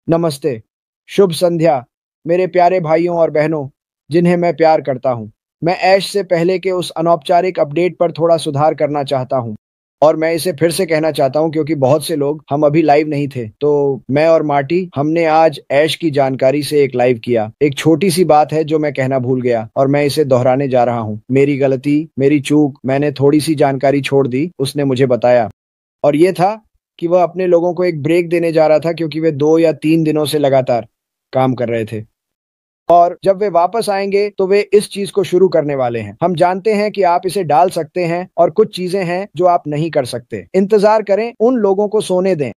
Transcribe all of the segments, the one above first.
नमस्ते, शुभ संध्या, मेरे प्यारे भाइयों और बहनों, जिन्हें मैं प्यार करता हूँ। मैं ऐश से पहले के उस अनौपचारिक अपडेट पर थोड़ा सुधार करना चाहता हूँ और मैं इसे फिर से कहना चाहता हूँ क्योंकि बहुत से लोग हम अभी लाइव नहीं थे। तो मैं और मार्टी हमने आज ऐश की जानकारी से एक लाइव किया। एक छोटी सी बात है जो मैं कहना भूल गया और मैं इसे दोहराने जा रहा हूँ। मेरी गलती, मेरी चूक, मैंने थोड़ी सी जानकारी छोड़ दी, उसने मुझे बताया। और ये था कि वह अपने लोगों को एक ब्रेक देने जा रहा था क्योंकि वे 2 या 3 दिनों से लगातार काम कर रहे थे और जब वे वापस आएंगे तो वे इस चीज को शुरू करने वाले हैं। हम जानते हैं कि आप इसे डाल सकते हैं और कुछ चीजें हैं जो आप नहीं कर सकते। इंतजार करें, उन लोगों को सोने दें।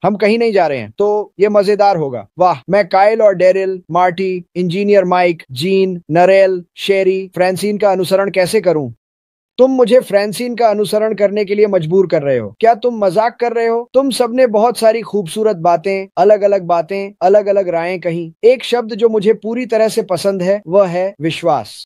हम कहीं नहीं जा रहे हैं, तो ये मजेदार होगा। वाह, मैं काइल और Darryl, Marty, engineer Mike, Jean, Narelle, Sherry, Francine का अनुसरण कैसे करूं? तुम मुझे फ्रांसिन का अनुसरण करने के लिए मजबूर कर रहे हो। क्या तुम मजाक कर रहे हो? तुम सबने बहुत सारी खूबसूरत बातें, अलग अलग राहें कही। एक शब्द जो मुझे पूरी तरह से पसंद है वह है विश्वास।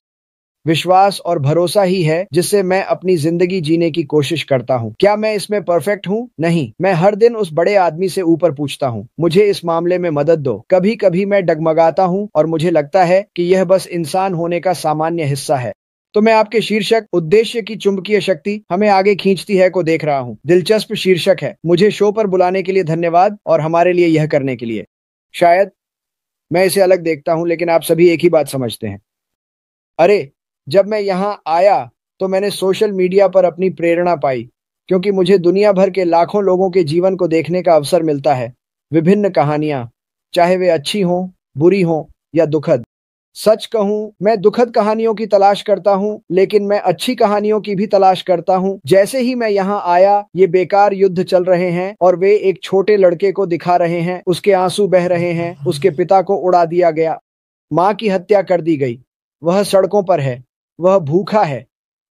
विश्वास और भरोसा ही है जिससे मैं अपनी जिंदगी जीने की कोशिश करता हूँ। क्या मैं इसमें परफेक्ट हूँ? नहीं। मैं हर दिन उस बड़े आदमी से ऊपर पूछता हूँ, मुझे इस मामले में मदद दो। कभी कभी मैं डगमगाता हूँ और मुझे लगता है कि यह बस इंसान होने का सामान्य हिस्सा है। तो मैं आपके शीर्षक उद्देश्य की चुंबकीय शक्ति हमें आगे खींचती है को देख रहा हूँ। दिलचस्प शीर्षक है। मुझे शो पर बुलाने के लिए धन्यवाद और हमारे लिए यह करने के लिए। शायद मैं इसे अलग देखता हूँ लेकिन आप सभी एक ही बात समझते हैं। अरे, जब मैं यहाँ आया तो मैंने सोशल मीडिया पर अपनी प्रेरणा पाई क्योंकि मुझे दुनिया भर के लाखों लोगों के जीवन को देखने का अवसर मिलता है। विभिन्न कहानियां, चाहे वे अच्छी हों, बुरी हों या दुखद। सच कहूं, मैं दुखद कहानियों की तलाश करता हूं, लेकिन मैं अच्छी कहानियों की भी तलाश करता हूं। जैसे ही मैं यहाँ आया, ये बेकार युद्ध चल रहे हैं और वे एक छोटे लड़के को दिखा रहे हैं। उसके आंसू बह रहे हैं। उसके पिता को उड़ा दिया गया, माँ की हत्या कर दी गई। वह सड़कों पर है, वह भूखा है।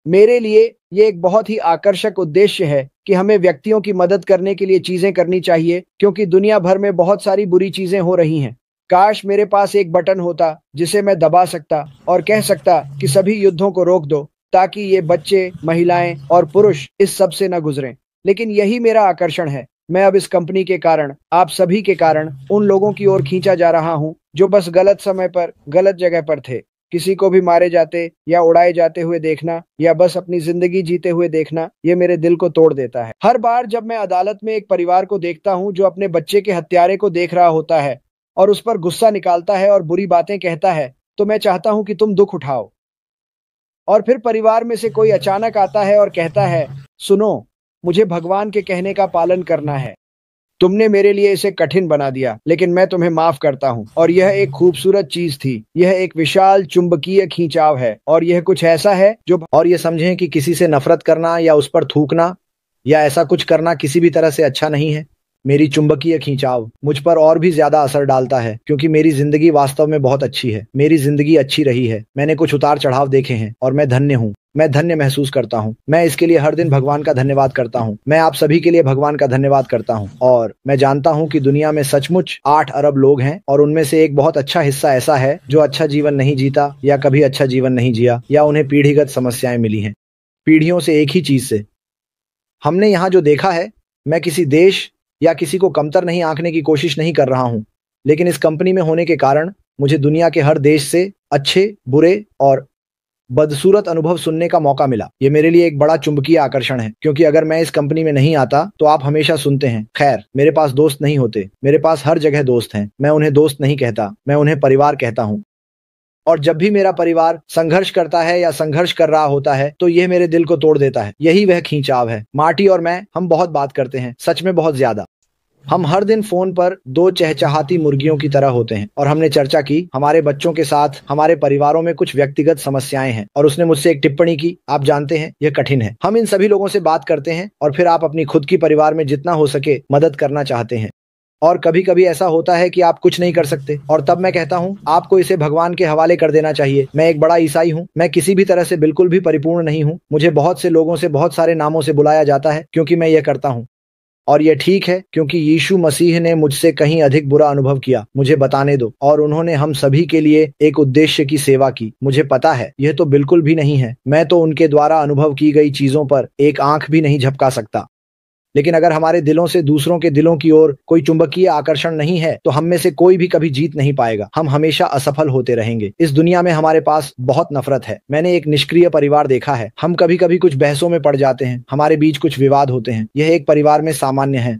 मेरे लिए ये एक बहुत ही आकर्षक उद्देश्य है कि हमें व्यक्तियों की मदद करने के लिए चीजें करनी चाहिए क्योंकि दुनिया भर में बहुत सारी बुरी चीजें हो रही हैं। काश मेरे पास एक बटन होता जिसे मैं दबा सकता और कह सकता कि सभी युद्धों को रोक दो ताकि ये बच्चे, महिलाएं और पुरुष इस सब से न गुजरें। लेकिन यही मेरा आकर्षण है। मैं अब इस कंपनी के कारण, आप सभी के कारण उन लोगों की ओर खींचा जा रहा हूं जो बस गलत समय पर गलत जगह पर थे। किसी को भी मारे जाते या उड़ाए जाते हुए देखना या बस अपनी जिंदगी जीते हुए देखना, ये मेरे दिल को तोड़ देता है। हर बार जब मैं अदालत में एक परिवार को देखता हूँ जो अपने बच्चे के हत्यारे को देख रहा होता है और उस पर गुस्सा निकालता है और बुरी बातें कहता है, तो मैं चाहता हूं कि तुम दुख उठाओ। और फिर परिवार में से कोई अचानक आता है और कहता है, सुनो, मुझे भगवान के कहने का पालन करना है। तुमने मेरे लिए इसे कठिन बना दिया, लेकिन मैं तुम्हें माफ करता हूँ। और यह एक खूबसूरत चीज थी। यह एक विशाल चुंबकीय खींचाव है और यह कुछ ऐसा है जो, और ये समझें कि किसी से नफरत करना या उस पर थूकना या ऐसा कुछ करना किसी भी तरह से अच्छा नहीं है। मेरी चुंबकीय खींचाव मुझ पर और भी ज्यादा असर डालता है क्योंकि मेरी जिंदगी वास्तव में बहुत अच्छी है। मेरी जिंदगी अच्छी रही है। मैंने कुछ उतार चढ़ाव देखे हैं और मैं धन्य हूँ। मैं धन्य महसूस करता हूँ। मैं इसके लिए हर दिन भगवान का धन्यवाद करता हूँ। मैं आप सभी के लिए भगवान का धन्यवाद करता हूँ। और मैं जानता हूँ कि दुनिया में सचमुच 8 अरब लोग हैं और उनमें से एक बहुत अच्छा हिस्सा ऐसा है जो अच्छा जीवन नहीं जीता या कभी अच्छा जीवन नहीं जिया या उन्हें पीढ़ीगत समस्याएं मिली हैं, पीढ़ियों से एक ही चीज से। हमने यहाँ जो देखा है, मैं किसी देश या किसी को कमतर नहीं आंकने की कोशिश नहीं कर रहा हूं, लेकिन इस कंपनी में होने के कारण मुझे दुनिया के हर देश से अच्छे, बुरे और बदसूरत अनुभव सुनने का मौका मिला। ये मेरे लिए एक बड़ा चुंबकीय आकर्षण है क्योंकि अगर मैं इस कंपनी में नहीं आता तो आप हमेशा सुनते हैं, खैर, मेरे पास दोस्त नहीं होते। मेरे पास हर जगह दोस्त हैं। मैं उन्हें दोस्त नहीं कहता, मैं उन्हें परिवार कहता हूं। और जब भी मेरा परिवार संघर्ष करता है या संघर्ष कर रहा होता है तो यह मेरे दिल को तोड़ देता है। यही वह खींचाव है। मार्टी और मैं, हम बहुत बात करते हैं, सच में बहुत ज्यादा। हम हर दिन फोन पर 2 चहचहाती मुर्गियों की तरह होते हैं और हमने चर्चा की हमारे बच्चों के साथ हमारे परिवारों में कुछ व्यक्तिगत समस्याएं हैं और उसने मुझसे एक टिप्पणी की, आप जानते हैं, यह कठिन है। हम इन सभी लोगों से बात करते हैं और फिर आप अपनी खुद की परिवार में जितना हो सके मदद करना चाहते हैं और कभी कभी ऐसा होता है कि आप कुछ नहीं कर सकते और तब मैं कहता हूं, आपको इसे भगवान के हवाले कर देना चाहिए। मैं एक बड़ा ईसाई हूं। मैं किसी भी तरह से बिल्कुल भी परिपूर्ण नहीं हूं। मुझे बहुत से लोगों से बहुत सारे नामों से बुलाया जाता है क्योंकि मैं यह करता हूं। और यह ठीक है क्योंकि यीशु मसीह ने मुझसे कहीं अधिक बुरा अनुभव किया, मुझे बताने दो, और उन्होंने हम सभी के लिए एक उद्देश्य की सेवा की। मुझे पता है यह तो बिल्कुल भी नहीं है। मैं तो उनके द्वारा अनुभव की गई चीजों पर एक आंख भी नहीं झपका सकता। लेकिन अगर हमारे दिलों से दूसरों के दिलों की ओर कोई चुंबकीय आकर्षण नहीं है तो हम में से कोई भी कभी जीत नहीं पाएगा। हम हमेशा असफल होते रहेंगे। इस दुनिया में हमारे पास बहुत नफरत है। मैंने एक निष्क्रिय परिवार देखा है। हम कभी कभी कुछ बहसों में पड़ जाते हैं, हमारे बीच कुछ विवाद होते हैं। यह एक परिवार में सामान्य है।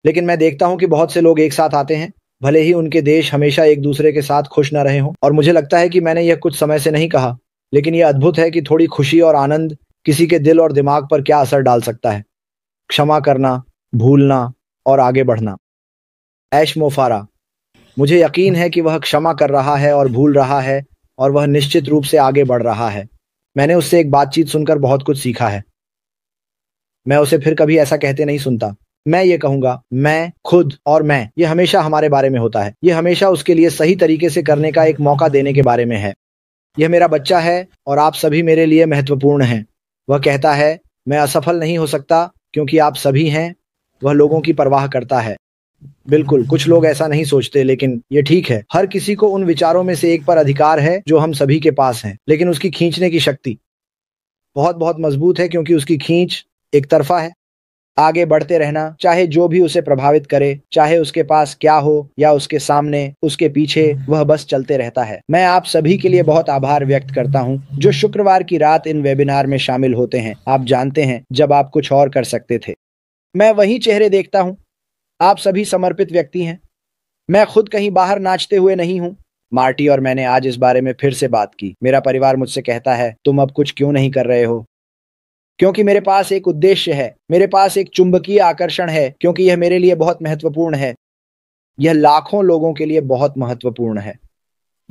लेकिन मैं देखता हूं कि बहुत से लोग एक साथ आते हैं, भले ही उनके देश हमेशा एक दूसरे के साथ खुश न रहे हों। और मुझे लगता है कि मैंने यह कुछ समय से नहीं कहा, लेकिन यह अद्भुत है कि थोड़ी खुशी और आनंद किसी के दिल और दिमाग पर क्या असर डाल सकता है। क्षमा करना, भूलना और आगे बढ़ना। ऐश मोफारा, मुझे यकीन है कि वह क्षमा कर रहा है और भूल रहा है और वह निश्चित रूप से आगे बढ़ रहा है। मैंने उससे एक बातचीत सुनकर बहुत कुछ सीखा है। मैं उसे फिर कभी ऐसा कहते नहीं सुनता। मैं ये कहूंगा, मैं, खुद और मैं, ये हमेशा हमारे बारे में होता है। ये हमेशा उसके लिए सही तरीके से करने का एक मौका देने के बारे में है। यह मेरा बच्चा है और आप सभी मेरे लिए महत्वपूर्ण हैं। वह कहता है, मैं असफल नहीं हो सकता क्योंकि आप सभी हैं। वह लोगों की परवाह करता है। बिल्कुल, कुछ लोग ऐसा नहीं सोचते, लेकिन ये ठीक है। हर किसी को उन विचारों में से एक पर अधिकार है जो हम सभी के पास हैं, लेकिन उसकी खींचने की शक्ति बहुत बहुत मजबूत है क्योंकि उसकी खींच एक तरफा है। आगे बढ़ते रहना, चाहे जो भी उसे प्रभावित करे, चाहे उसके पास क्या हो या उसके सामने, उसके पीछे, वह बस चलते रहता है। मैं आप सभी के लिए बहुत आभार व्यक्त करता हूं जो शुक्रवार की रात इन वेबिनार में शामिल होते हैं। आप जानते हैं, जब आप कुछ और कर सकते थे। मैं वही चेहरे देखता हूं। आप सभी समर्पित व्यक्ति हैं। मैं खुद कहीं बाहर नाचते हुए नहीं हूं। मार्टी और मैंने आज इस बारे में फिर से बात की। मेरा परिवार मुझसे कहता है, तुम अब कुछ क्यों नहीं कर रहे हो? क्योंकि मेरे पास एक उद्देश्य है। मेरे पास एक चुंबकीय आकर्षण है, क्योंकि यह मेरे लिए बहुत महत्वपूर्ण है। यह लाखों लोगों के लिए बहुत महत्वपूर्ण है।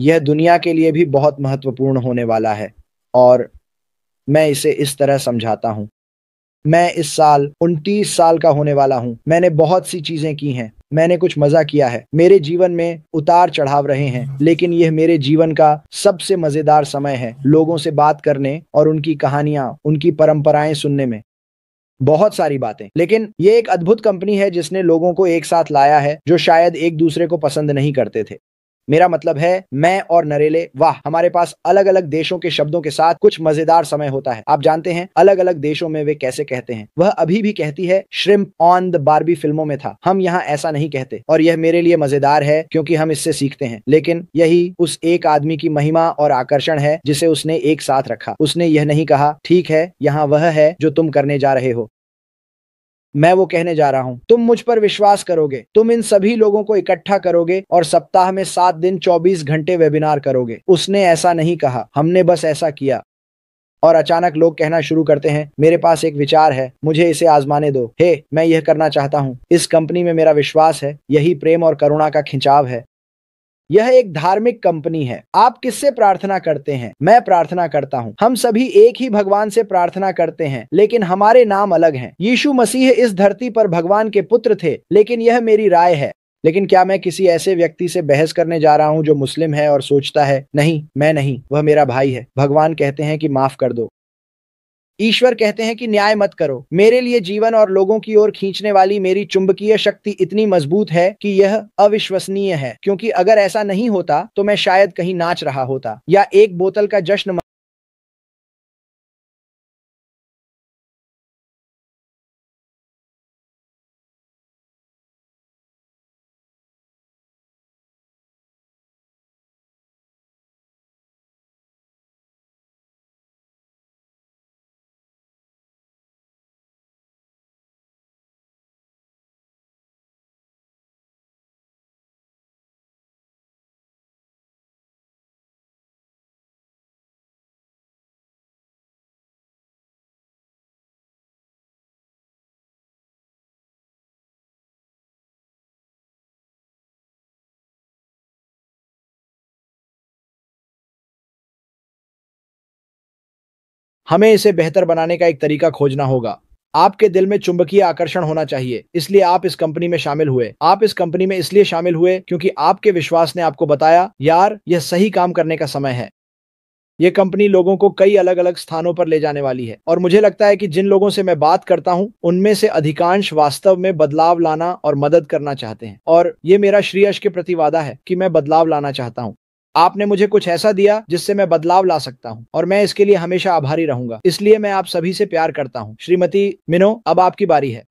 यह दुनिया के लिए भी बहुत महत्वपूर्ण होने वाला है। और मैं इसे इस तरह समझाता हूं। मैं इस साल 29 साल का होने वाला हूं। मैंने बहुत सी चीजें की हैं। मैंने कुछ मजा किया है। मेरे जीवन में उतार चढ़ाव रहे हैं, लेकिन यह मेरे जीवन का सबसे मजेदार समय है। लोगों से बात करने और उनकी कहानियां, उनकी परंपराएं सुनने में। बहुत सारी बातें। लेकिन ये एक अद्भुत कंपनी है जिसने लोगों को एक साथ लाया है जो शायद एक दूसरे को पसंद नहीं करते थे। मेरा मतलब है, मैं और नरेले, वाह, हमारे पास अलग अलग देशों के शब्दों के साथ कुछ मजेदार समय होता है। आप जानते हैं अलग अलग देशों में वे कैसे कहते हैं। वह अभी भी कहती है, श्रिम्प ऑन द बारबी फिल्मों में था। हम यहाँ ऐसा नहीं कहते और यह मेरे लिए मजेदार है क्योंकि हम इससे सीखते हैं। लेकिन यही उस एक आदमी की महिमा और आकर्षण है जिसे उसने एक साथ रखा। उसने यह नहीं कहा, ठीक है, यहाँ वह है जो तुम करने जा रहे हो। मैं वो कहने जा रहा हूं, तुम मुझ पर विश्वास करोगे। तुम इन सभी लोगों को इकट्ठा करोगे और सप्ताह में 7 दिन 24 घंटे वेबिनार करोगे। उसने ऐसा नहीं कहा, हमने बस ऐसा किया। और अचानक लोग कहना शुरू करते हैं, मेरे पास एक विचार है, मुझे इसे आजमाने दो। हे, मैं यह करना चाहता हूं। इस कंपनी में मेरा विश्वास है। यही प्रेम और करुणा का खिंचाव है। यह एक धार्मिक कंपनी है। आप किससे प्रार्थना करते हैं? मैं प्रार्थना करता हूं। हम सभी एक ही भगवान से प्रार्थना करते हैं, लेकिन हमारे नाम अलग हैं। यीशु मसीह इस धरती पर भगवान के पुत्र थे, लेकिन यह मेरी राय है। लेकिन क्या मैं किसी ऐसे व्यक्ति से बहस करने जा रहा हूं जो मुस्लिम है और सोचता है, नहीं, मैं नहीं, वह मेरा भाई है। भगवान कहते हैं कि माफ कर दो। ईश्वर कहते हैं कि न्याय मत करो। मेरे लिए जीवन और लोगों की ओर खींचने वाली मेरी चुंबकीय शक्ति इतनी मजबूत है कि यह अविश्वसनीय है। क्योंकि अगर ऐसा नहीं होता तो मैं शायद कहीं नाच रहा होता या एक बोतल का जश्न। हमें इसे बेहतर बनाने का एक तरीका खोजना होगा। आपके दिल में चुंबकीय आकर्षण होना चाहिए, इसलिए आप इस कंपनी में शामिल हुए। आप इस कंपनी में इसलिए शामिल हुए क्योंकि आपके विश्वास ने आपको बताया, यार, यह सही काम करने का समय है। ये कंपनी लोगों को कई अलग अलग स्थानों पर ले जाने वाली है और मुझे लगता है कि जिन लोगों से मैं बात करता हूं उनमें से अधिकांश वास्तव में बदलाव लाना और मदद करना चाहते हैं। और ये मेरा श्रीयश के प्रति वादा है कि मैं बदलाव लाना चाहता हूं। आपने मुझे कुछ ऐसा दिया जिससे मैं बदलाव ला सकता हूं और मैं इसके लिए हमेशा आभारी रहूंगा। इसलिए मैं आप सभी से प्यार करता हूं। श्रीमती मिनो, अब आपकी बारी है।